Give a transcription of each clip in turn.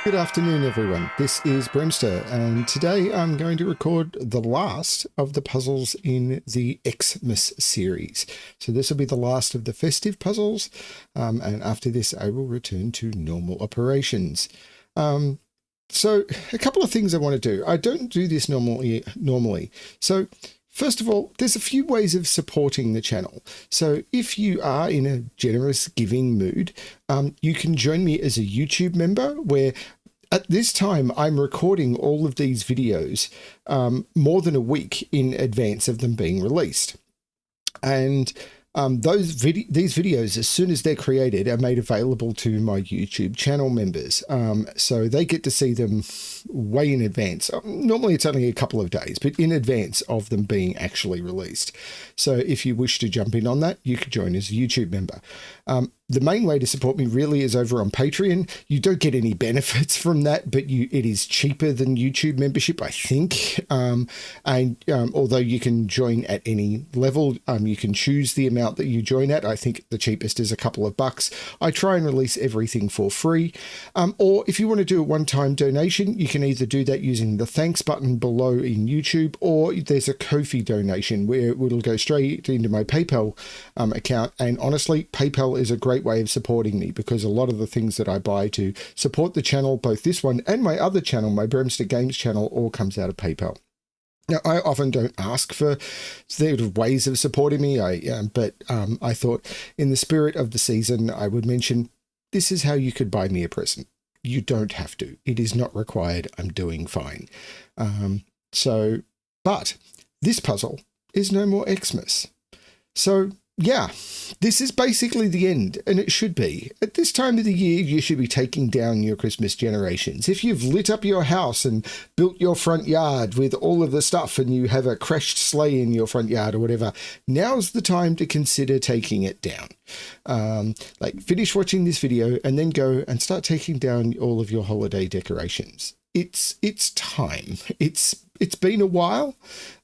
Good afternoon, everyone. This is BremSter, and today I'm going to record the last of the puzzles in the Xmas series. So this will be the last of the festive puzzles, and after this I will return to normal operations. So a couple of things I want to do. I don't do this normally. So first of all, there's a few ways of supporting the channel. So if you are in a generous giving mood, you can join me as a YouTube member, where at this time I'm recording all of these videos more than a week in advance of them being released. And these videos, as soon as they're created, are made available to my YouTube channel members. So they get to see them way in advance. Normally it's only a couple of days, but in advance of them being actually released. So if you wish to jump in on that, you could join as a YouTube member. The main way to support me really is over on Patreon. You don't get any benefits from that, but it is cheaper than YouTube membership, I think. Although you can join at any level, you can choose the amount that you join at. I think the cheapest is a couple of bucks. I try and release everything for free. Or if you want to do a one-time donation, you can either do that using the thanks button below in YouTube, or there's a Ko-fi donation where it'll go straight into my PayPal account. And honestly, PayPal is a great way of supporting me, because a lot of the things that I buy to support the channel, both this one and my other channel, my BremSter Games channel, all comes out of PayPal. Now, I often don't ask for sort of ways of supporting me, but I thought in the spirit of the season, I would mention this is how you could buy me a present. You don't have to. It is not required. I'm doing fine. But this puzzle is no more Xmas. So yeah, this is basically the end, and it should be. At this time of the year, you should be taking down your Christmas decorations. If you've lit up your house and built your front yard with all of the stuff, and you have a crashed sleigh in your front yard or whatever, now's the time to consider taking it down. Finish watching this video and then go and start taking down all of your holiday decorations. It's time. It's been a while,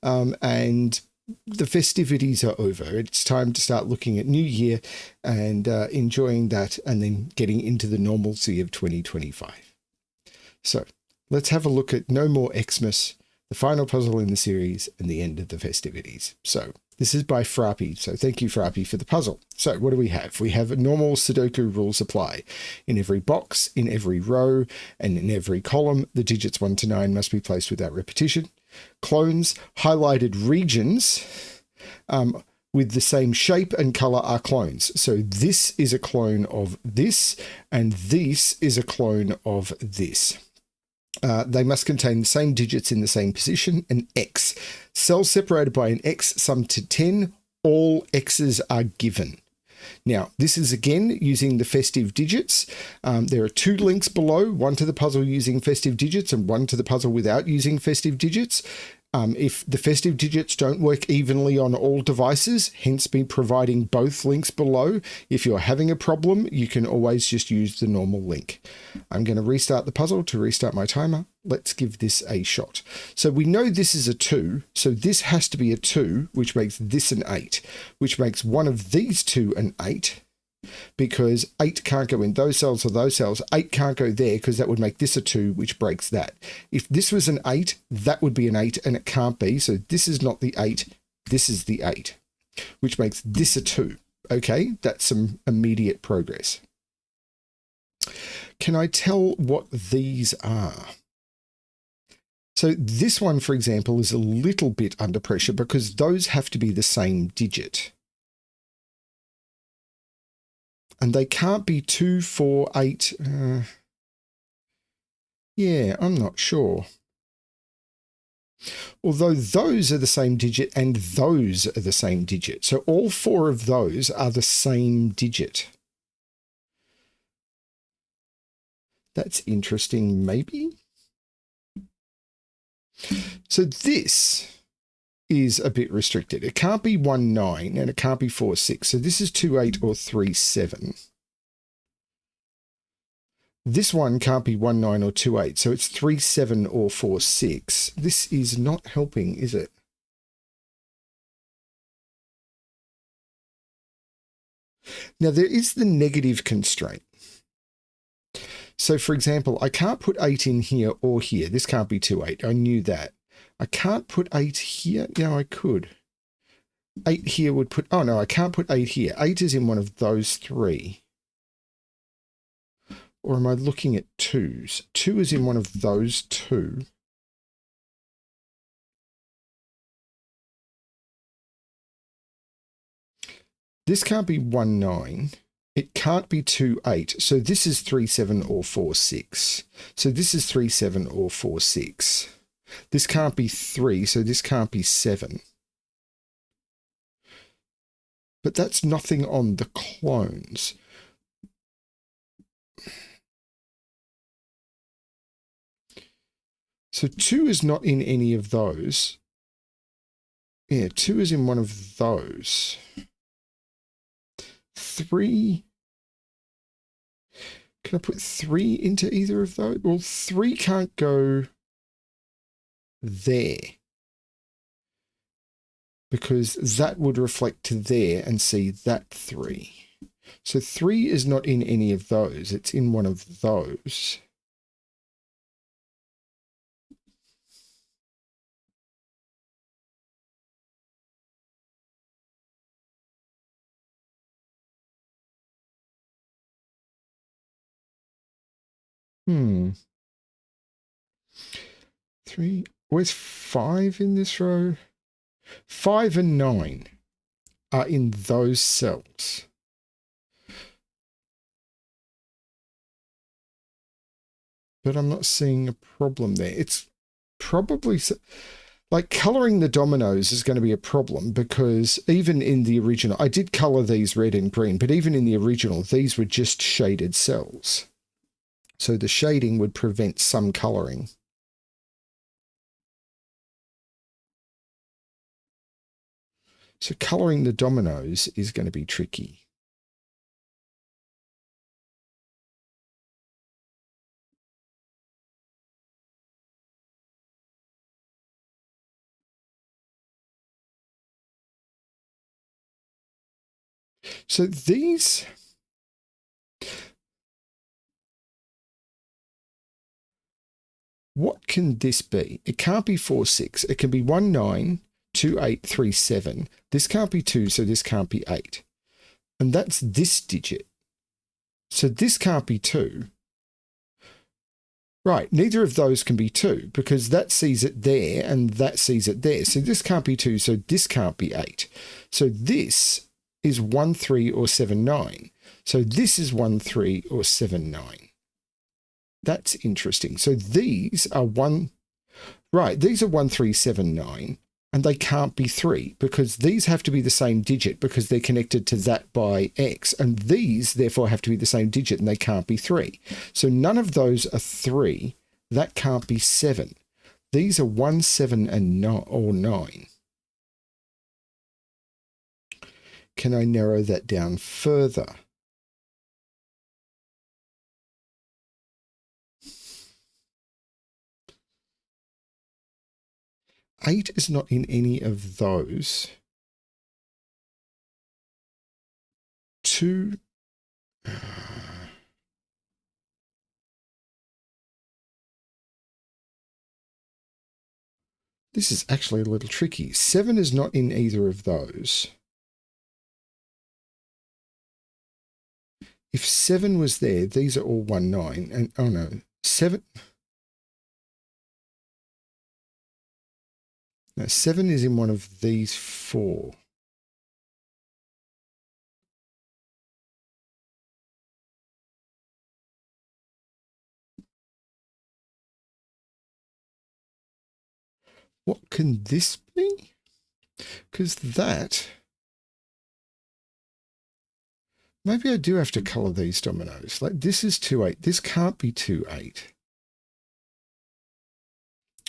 and the festivities are over. It's time to start looking at New Year and enjoying that, and then getting into the normalcy of 2025. So let's have a look at No More Xmas, the final puzzle in the series, and the end of the festivities. So this is by Frapp. So thank you, Frapp, for the puzzle. So what do we have? We have normal Sudoku rules apply. In every box, in every row, and in every column, the digits 1 to 9 must be placed without repetition. Clones, highlighted regions with the same shape and color are clones. So this is a clone of this, and this is a clone of this. They must contain the same digits in the same position. An X. Cells separated by an X summed to 10. All X's are given. Now, this is again using the festive digits. There are 2 links below, one to the puzzle using festive digits and one to the puzzle without using festive digits. If the festive digits don't work evenly on all devices, hence me providing both links below. If you're having a problem, you can always just use the normal link. I'm going to restart the puzzle to restart my timer. Let's give this a shot. So we know this is a 2, so this has to be a 2, which makes this an 8, which makes one of these 2 an 8, because 8 can't go in those cells or those cells. 8 can't go there, because that would make this a 2, which breaks that. If this was an 8, that would be an 8, and it can't be. So this is not the 8, this is the 8, which makes this a 2. Okay, that's some immediate progress. Can I tell what these are? So this one, for example, is a little bit under pressure, because those have to be the same digit. And they can't be 2, 4, 8. Yeah, I'm not sure. Although those are the same digit and those are the same digit. So all 4 of those are the same digit. That's interesting, maybe. So this is a bit restricted. It can't be 1, 9, and it can't be 4, 6. So this is 2, 8 or 3, 7. This one can't be 1, 9 or 2, 8. So it's 3, 7 or 4, 6. This is not helping, is it? Now there is the negative constraint. So for example, I can't put 8 in here or here. This can't be 2, 8. I knew that. I can't put 8 here. Yeah, I could. 8 here would put, oh no, I can't put 8 here. 8 is in one of those 3. Or am I looking at 2s? 2 is in one of those 2. This can't be 1, 9. It can't be 2, 8. So this is 3, 7 or 4, 6. So this is 3, 7 or 4, 6. This can't be 3, so this can't be 7. But that's nothing on the clones. So 2 is not in any of those. Yeah, 2 is in one of those. 3. Can I put 3 into either of those? Well, 3 can't go there, because that would reflect to there and see that 3. So 3 is not in any of those. It's in one of those. Hmm. 3. Where's 5 in this row? 5 and 9 are in those cells. But I'm not seeing a problem there. It's probably like coloring the dominoes is going to be a problem, because even in the original, I did color these red and green, but even in the original, these were just shaded cells. So the shading would prevent some coloring. So coloring the dominoes is going to be tricky. So these, what can this be? It can't be 4, 6. It can be 1, 9, 2, 8, 3, 7. This can't be 2, so this can't be 8. And that's this digit. So this can't be 2. Right, neither of those can be 2, because that sees it there and that sees it there. So this can't be 2, so this can't be 8. So this is 1, 3 or 7, 9. So this is 1, 3 or 7, 9. That's interesting. So these are 1, right, these are 1, 3, 7, 9, and they can't be 3, because these have to be the same digit because they're connected to that by X, and these therefore have to be the same digit and they can't be 3. So none of those are 3. That can't be 7. These are 1, 7 and 9 or 9. Can I narrow that down further? Eight is not in any of those. 2. This is actually a little tricky. 7 is not in either of those. If 7 was there, these are all 1, 9. And oh no, 7. No, 7 is in one of these 4. What can this be? Because that... Maybe I do have to colour these dominoes. Like this is 2, 8. This can't be 2, 8.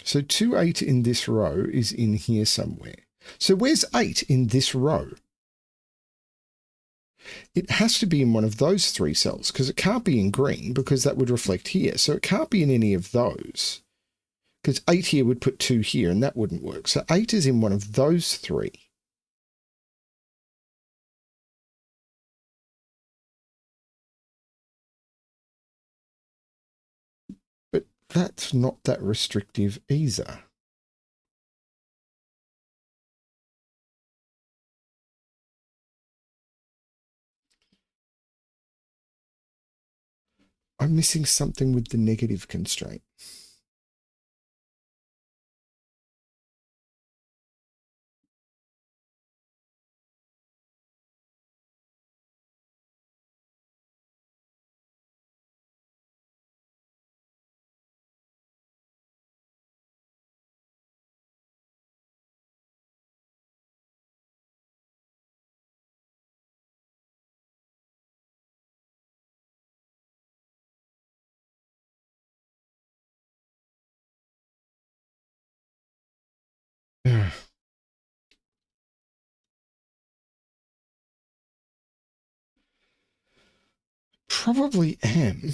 So 2, 8 in this row is in here somewhere. So where's 8 in this row? It has to be in one of those 3 cells, because it can't be in green, because that would reflect here. So it can't be in any of those, because 8 here would put 2 here, and that wouldn't work. So 8 is in one of those 3. that's not that restrictive either. I'm missing something with the negative constraint. Probably am.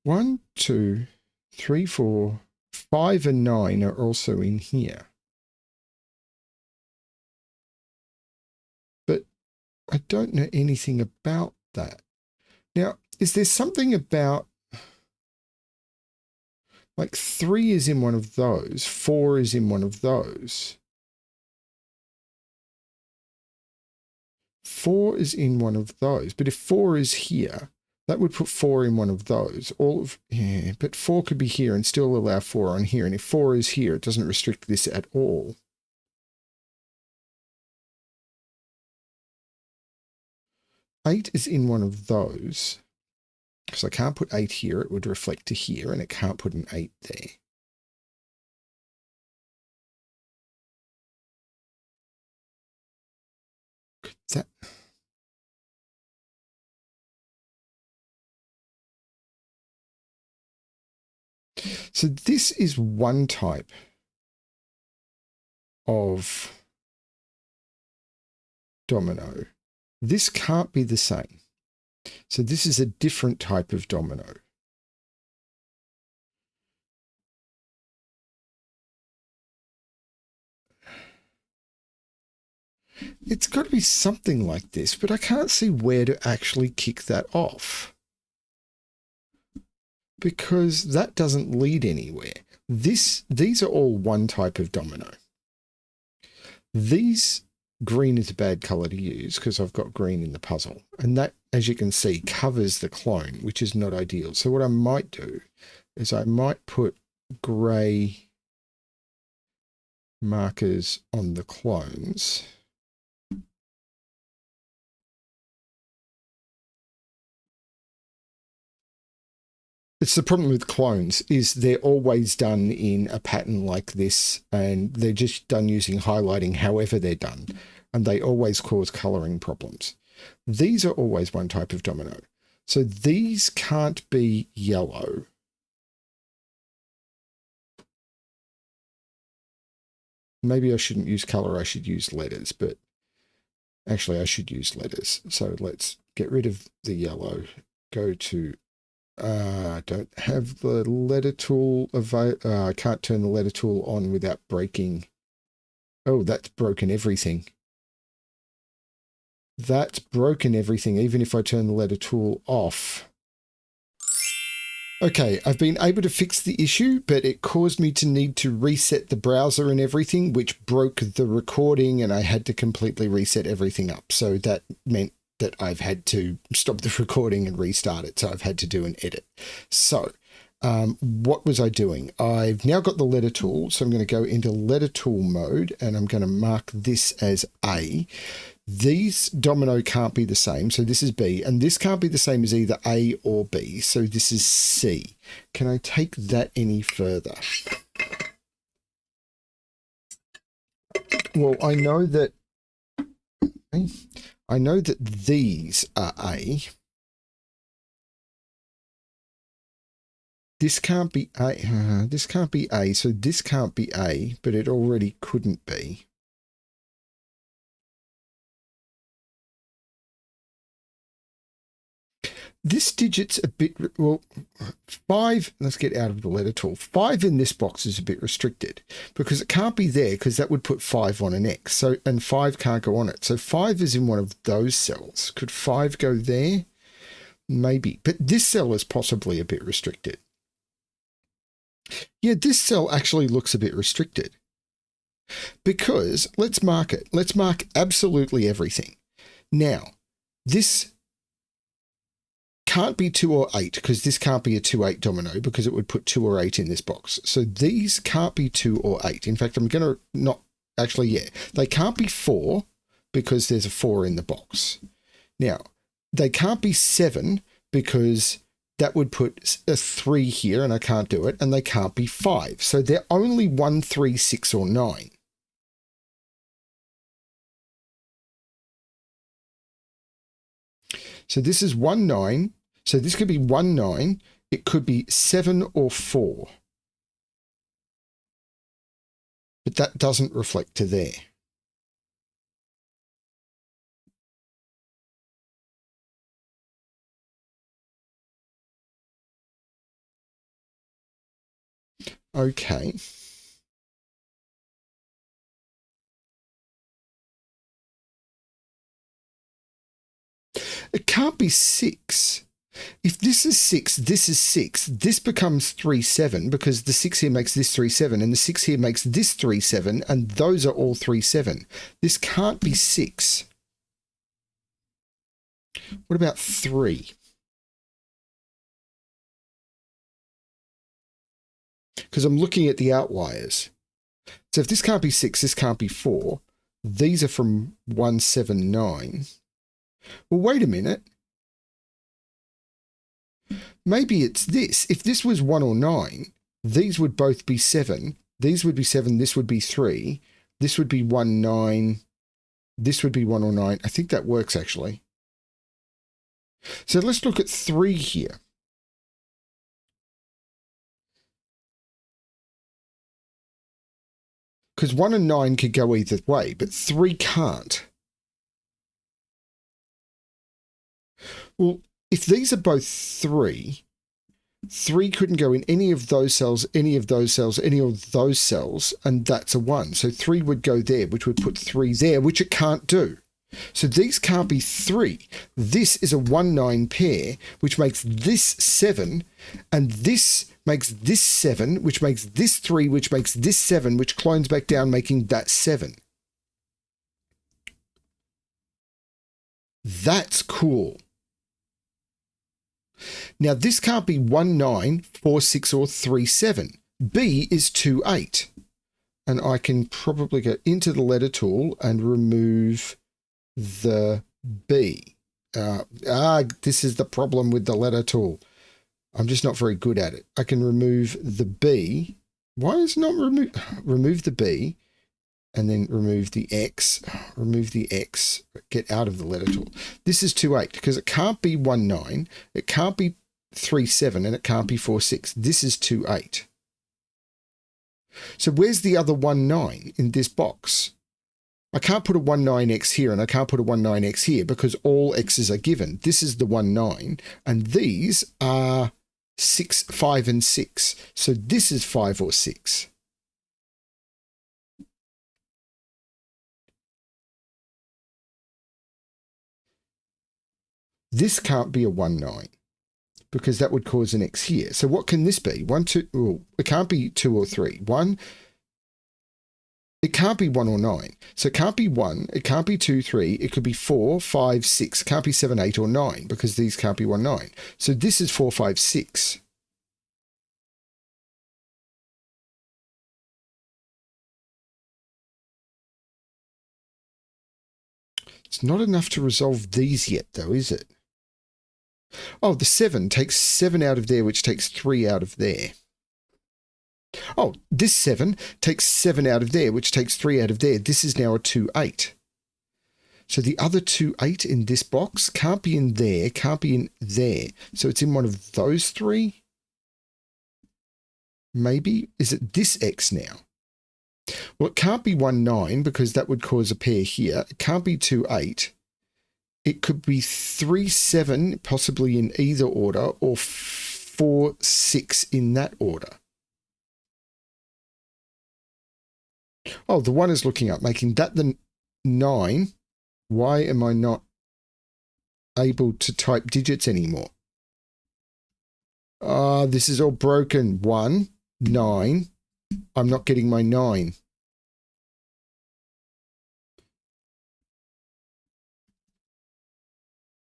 One, two, three, four, 5 and 9 are also in here. But I don't know anything about that. Now, is there something about, like 3 is in one of those, 4 is in one of those. 4 is in one of those, but if 4 is here, that would put 4 in one of those. But 4 could be here and still allow 4 on here. And if 4 is here, it doesn't restrict this at all. Eight is in one of those. Because I can't put 8 here, it would reflect to here, and it can't put an 8 there. Could that... So this is one type of domino. This can't be the same. So this is a different type of domino. It's got to be something like this, but I can't see where to actually kick that off. Because that doesn't lead anywhere. These are all one type of domino. These green is a bad color to use because I've got green in the puzzle. And that, as you can see, covers the clone, which is not ideal. So what I might do is I might put grey markers on the clones. It's the problem with clones is they're always done in a pattern like this, and they're just done using highlighting however they're done, and they always cause coloring problems. These are always one type of domino. So these can't be yellow. Maybe I shouldn't use color, I should use letters, but actually I should use letters. So let's get rid of the yellow, go to don't have the letter tool available. I can't turn the letter tool on without breaking. Oh, that's broken everything. That's broken everything, even if I turn the letter tool off. Okay, I've been able to fix the issue, but it caused me to need to reset the browser and everything, which broke the recording, and I had to completely reset everything up. So that meant that I've had to stop the recording and restart it. So I've had to do an edit. So what was I doing? I've now got the letter tool. So I'm going to go into letter tool mode, and I'm going to mark this as A. These domino can't be the same. So this is B, and this can't be the same as either A or B. So this is C. Can I take that any further? Well, I know that these are A. This can't be A. This can't be A. So this can't be A, but it already couldn't be. This digit's a bit, well, 5, let's get out of the letter tool. 5 in this box is a bit restricted because it can't be there because that would put 5 on an X. So, and 5 can't go on it. So 5 is in one of those cells. Could 5 go there? Maybe. But this cell is possibly a bit restricted. Yeah, this cell actually looks a bit restricted because let's mark it. Let's mark absolutely everything. Now, this can't be 2 or 8 because this can't be a 2-8 domino because it would put 2 or 8 in this box. So these can't be 2 or 8. In fact, I'm going to not actually, yeah, they can't be 4 because there's a 4 in the box. Now, they can't be 7 because that would put a 3 here and I can't do it. And they can't be 5. So they're only 1, 3, 6 or 9. So this is 1, 9. So this could be 1, 9. It could be 7 or 4. But that doesn't reflect to there. Okay. It can't be 6. If this is 6, this is 6. This becomes 3, 7 because the 6 here makes this 3, 7 and the 6 here makes this 3, 7 and those are all 3, 7. This can't be 6. What about 3? Because I'm looking at the outliers. So if this can't be 6, this can't be 4. These are from 1, 7, 9. Well, wait a minute. Maybe it's this. If this was 1 or 9, these would both be 7. These would be 7. This would be 3. This would be 1, 9. This would be 1 or 9. I think that works, actually. So let's look at 3 here. Because 1 and 9 could go either way, but 3 can't. Well, if these are both 3, 3 couldn't go in any of those cells, any of those cells, any of those cells, and that's a 1. So 3 would go there, which would put 3 there, which it can't do. So these can't be 3. This is a 1, 9 pair, which makes this 7, and this makes this 7, which makes this 3, which makes this 7, which clones back down, making that 7. That's cool. Now, this can't be 1, 9, 4, 6, or 3, 7. B is 2, 8. And I can probably go into the letter tool and remove the B. This is the problem with the letter tool. I'm just not very good at it. I can remove the B. Why is it not remove the B and then remove the X, get out of the letter tool. This is 2, 8 because it can't be 1, 9. It can't be 3, 7 and it can't be 4, 6. This is 2, 8. So where's the other 1, 9 in this box? I can't put a 1, 9x here and I can't put a 1, 9x here because all x's are given. This is the 1, 9 and these are 6, 5 and 6. So this is 5 or 6. This can't be a 1, 9 because that would cause an X here. So what can this be? 1, 2, oh, it can't be 2 or 3. 1, it can't be 1 or 9. So it can't be 1, it can't be 2, 3, it could be 4, 5, 6, it can't be 7, 8 or 9 because these can't be 1, 9. So this is 4, 5, 6. It's not enough to resolve these yet though, is it? Oh, the 7 takes 7 out of there, which takes 3 out of there. Oh, this 7 takes 7 out of there, which takes 3 out of there. This is now a 2, 8. So the other 2, 8 in this box can't be in there, can't be in there. So it's in one of those 3. Maybe. Is it this X now? Well, it can't be 1, 9 because that would cause a pair here. It can't be 2, 8. It could be 3, 7, possibly in either order, or 4, 6 in that order. Oh, the 1 is looking up, making that the 9. Why am I not able to type digits anymore? This is all broken. 1, 9. I'm not getting my 9.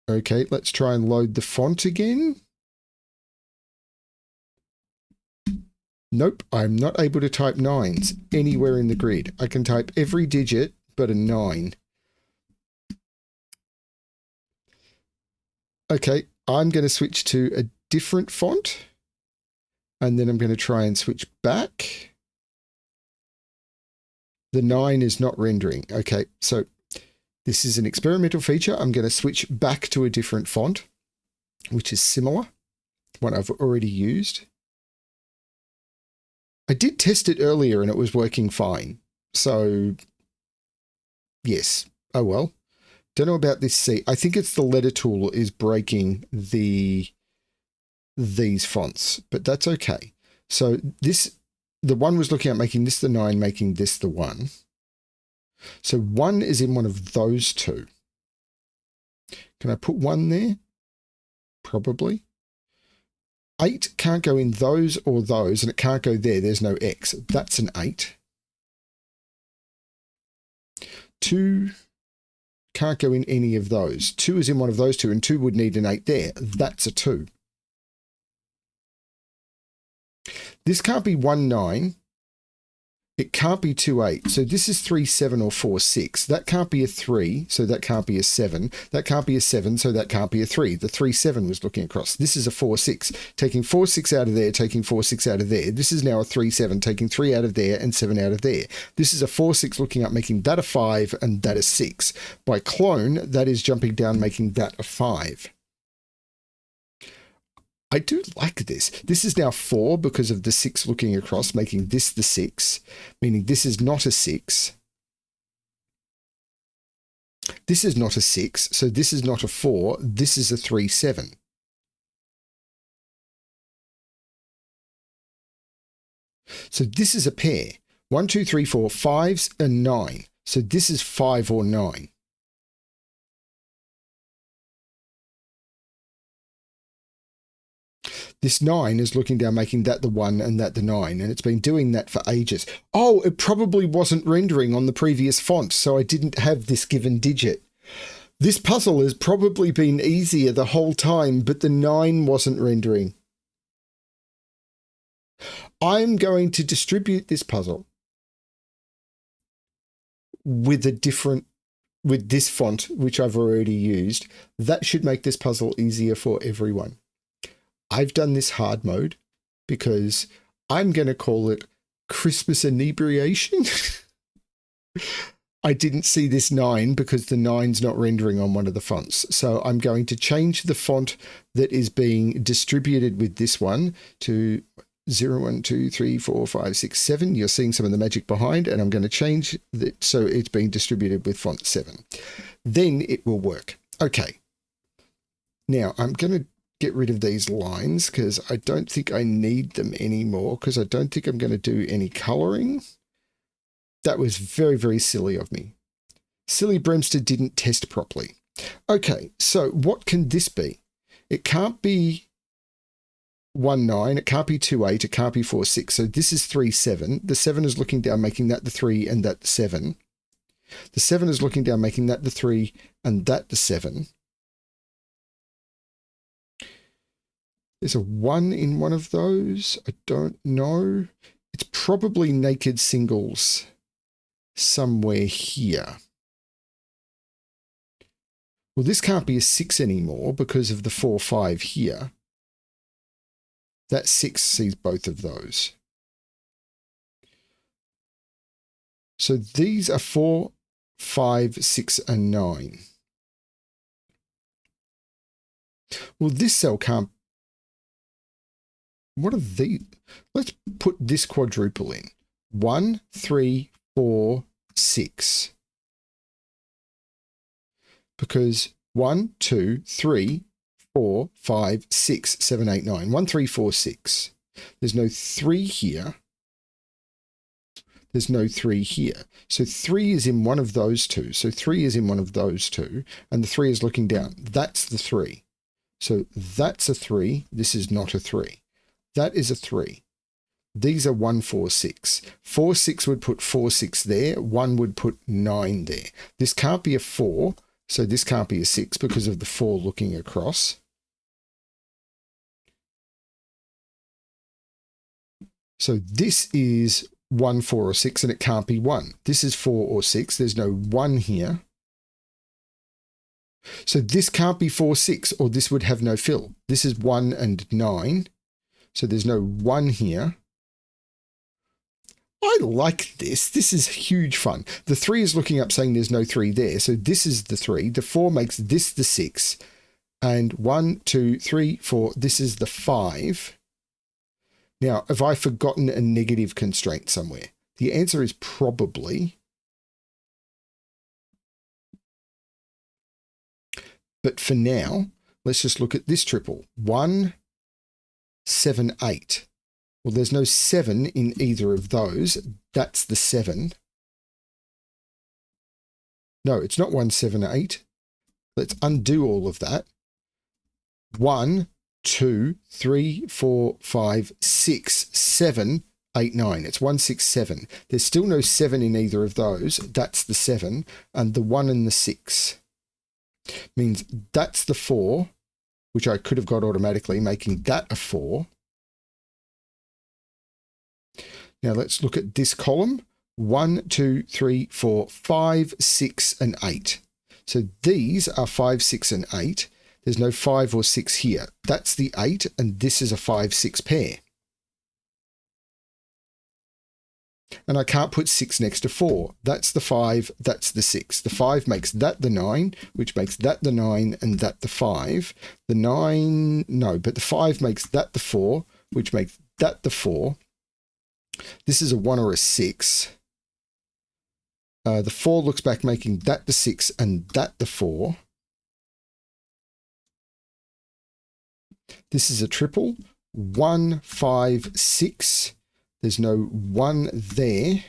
Okay, let's try and load the font again. Nope, I'm not able to type 9s anywhere in the grid. I can type every digit but a 9. Okay, I'm going to switch to a different font. And then I'm going to try and switch back. The 9 is not rendering. Okay, so this is an experimental feature. I'm going to switch back to a different font, which is similar, one I've already used. I did test it earlier and it was working fine. So, yes. Oh well. Don't know about this C. I think it's the letter tool is breaking these fonts, but that's okay. So the 1 was looking at making this the 9, making this the 1. So 1 is in one of those two. Can I put 1 there? Probably. 8 can't go in those or those, and it can't go there. There's no X. That's an 8. 2 can't go in any of those. 2 is in one of those two, and 2 would need an 8 there. That's a 2. This can't be 1, 9. It can't be 2, 8. So this is 3, 7 or 4, 6. That can't be a 3, so that can't be a 7. That can't be a 7, so that can't be a 3. The 3, 7 was looking across. This is a 4, 6. Taking 4, 6 out of there, taking 4, 6 out of there. This is now a 3, 7, taking 3 out of there and 7 out of there. This is a 4, 6 looking up, making that a 5 and that a 6. By clone, that is jumping down, making that a 5. I do like this. This is now 4 because of the 6 looking across, making this the 6, meaning this is not a 6. This is not a 6, so this is not a 4. This is a 3, 7. So this is a pair. 1, 2, 3, 4, 5s and 9. So this is 5 or 9. This 9 is looking down, making that the 1 and that the 9, and it's been doing that for ages. Oh, it probably wasn't rendering on the previous font, so I didn't have this given digit. This puzzle has probably been easier the whole time, but the 9 wasn't rendering. I'm going to distribute this puzzle with this font, which I've already used. That should make this puzzle easier for everyone. I've done this hard mode because I'm going to call it Christmas inebriation. I didn't see this 9 because the 9's not rendering on one of the fonts. So I'm going to change the font that is being distributed with this one to 0, 1, 2, 3, 4, 5, 6, 7. You're seeing some of the magic behind, and I'm going to change that so it's being distributed with font 7. Then it will work. Okay. Now I'm going to get rid of these lines because I don't think I need them anymore because I don't think I'm going to do any coloring. That was very, very silly of me. Silly BremSter didn't test properly. Okay, so what can this be? It can't be 1, 9. It can't be 2, 8. It can't be 4, 6. So this is 3, 7. The 7 is looking down, making that the 3 and that the 7. The 7 is looking down, making that the 3 and that the 7. There's a 1 in one of those. I don't know. It's probably naked singles somewhere here. Well, this can't be a 6 anymore because of the 4, 5 here. That 6 sees both of those. So these are 4, 5, 6, and 9. Well, this cell can't. What are these? Let's put this quadruple in. 1, 3, 4, 6. Because 1, 2, 3, 4, 5, 6, 7, 8, 9. 1, 3, 4, 6. There's no 3 here. There's no 3 here. So 3 is in one of those two. So 3 is in one of those two. And the 3 is looking down. That's the 3. So that's a 3. This is not a 3. That is a 3. These are 1, 4, 6. 4, 6 would put 4, 6 there. 1 would put 9 there. This can't be a 4. So this can't be a 6 because of the 4 looking across. So this is 1, 4, or 6, and it can't be 1. This is 4 or 6. There's no 1 here. So this can't be 4, 6, or this would have no fill. This is 1 and 9. So there's no 1 here. I like this. This is huge fun. The 3 is looking up saying there's no 3 there. So this is the 3. The 4 makes this the 6. And 1, 2, 3, 4. This is the 5. Now, have I forgotten a negative constraint somewhere? The answer is probably. But for now, let's just look at this triple. 1, 7, 8. Well, there's no 7 in either of those. That's the 7. No, it's not 1, 7, 8. Let's undo all of that. 1, 2, 3, 4, 5, 6, 7, 8, 9. It's 1, 6, 7. There's still no 7 in either of those. That's the 7. And the 1 and the 6 means that's the 4, which I could have got automatically, making that a 4. Now let's look at this column. 1, 2, 3, 4, 5, 6, and 8. So these are 5, 6, and 8. There's no 5 or 6 here. That's the 8, and this is a 5, 6 pair. And I can't put 6 next to 4. That's the 5, that's the 6. The 5 makes that the 9, which makes that the 9, and that the 5. The 9, no, but the 5 makes that the 4, which makes that the 4. This is a 1 or a 6. The 4 looks back, making that the 6 and that the 4. This is a triple. 1, 5, 6. There's no 1 there.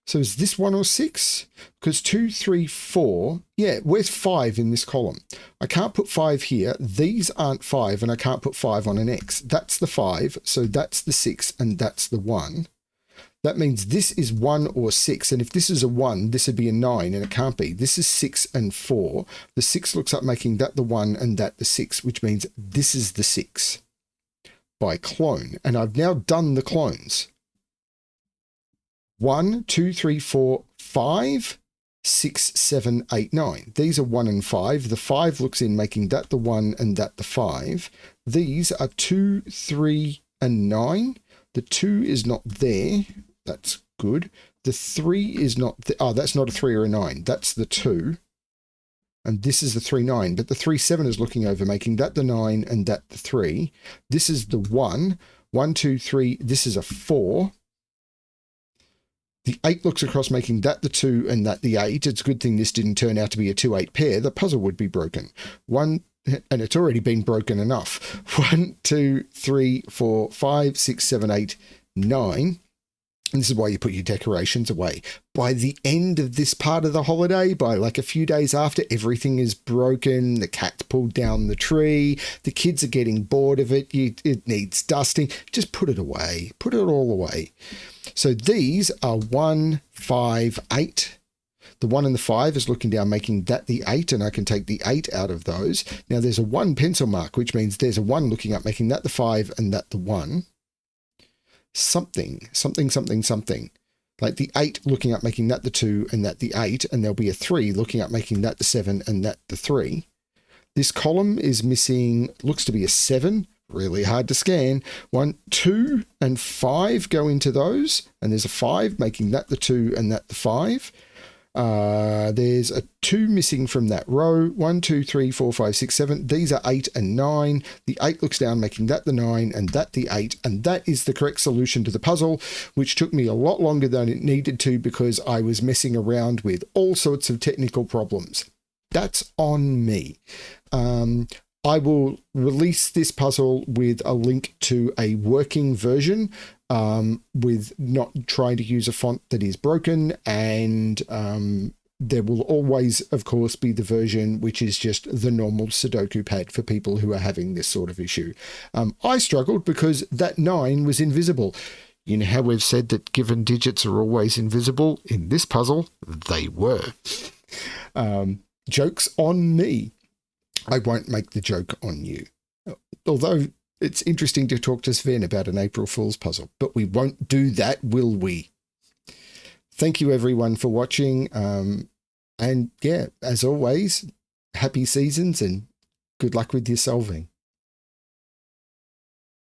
So is this 1 or 6? Because 2, 3, 4. Yeah, where's 5 in this column? I can't put 5 here. These aren't 5, and I can't put 5 on an X. That's the 5, so that's the 6, and that's the 1. That means this is 1 or 6, and if this is a 1, this would be a 9, and it can't be. This is 6 and 4. The 6 looks up making that the 1 and that the 6, which means this is the 6 by clone. And I've now done the clones. 1, 2, 3, 4, 5, 6, 7, 8, 9. These are 1 and 5. The 5 looks in making that the 1 and that the 5. These are 2, 3, and 9. The 2 is not there. That's good. The 3 is not oh, that's not a 3 or a 9. That's the 2. And this is the 3, 9. But the 3, 7 is looking over, making that the 9 and that the 3. This is the 1. 1, 2, 3. This is a 4. The 8 looks across, making that the 2 and that the 8. It's a good thing this didn't turn out to be a 2, 8 pair. The puzzle would be broken. 1, and it's already been broken enough. 1, 2, 3, 4, 5, 6, 7, 8, 9. And this is why you put your decorations away. By the end of this part of the holiday, by like a few days after, everything is broken. The cat's pulled down the tree. The kids are getting bored of it. It needs dusting. Just put it away. Put it all away. So these are 1, 5, 8. The 1 and the 5 is looking down, making that the 8, and I can take the 8 out of those. Now there's a 1 pencil mark, which means there's a 1 looking up, making that the 5 and that the 1. Something. Like the 8 looking up, making that the 2 and that the 8, and there'll be a 3 looking up, making that the 7 and that the 3. This column is missing, looks to be a 7. Really hard to scan. 1, 2, and 5 go into those, and there's a 5 making that the 2 and that the 5. There's a 2 missing from that row. 1, 2, 3, 4, 5, 6, 7. These are 8 and 9. The 8 looks down, making that the 9 and that the 8. And that is the correct solution to the puzzle, which took me a lot longer than it needed to because I was messing around with all sorts of technical problems. That's on me. I will release this puzzle with a link to a working version with not trying to use a font that is broken, and there will always, of course, be the version which is just the normal Sudoku pad for people who are having this sort of issue. I struggled because that 9 was invisible. You know how we've said that given digits are always invisible? In this puzzle, they were. Joke's on me. I won't make the joke on you. Although it's interesting to talk to Sven about an April Fool's puzzle, but we won't do that, will we? Thank you everyone for watching. And yeah, as always, happy seasons and good luck with your solving.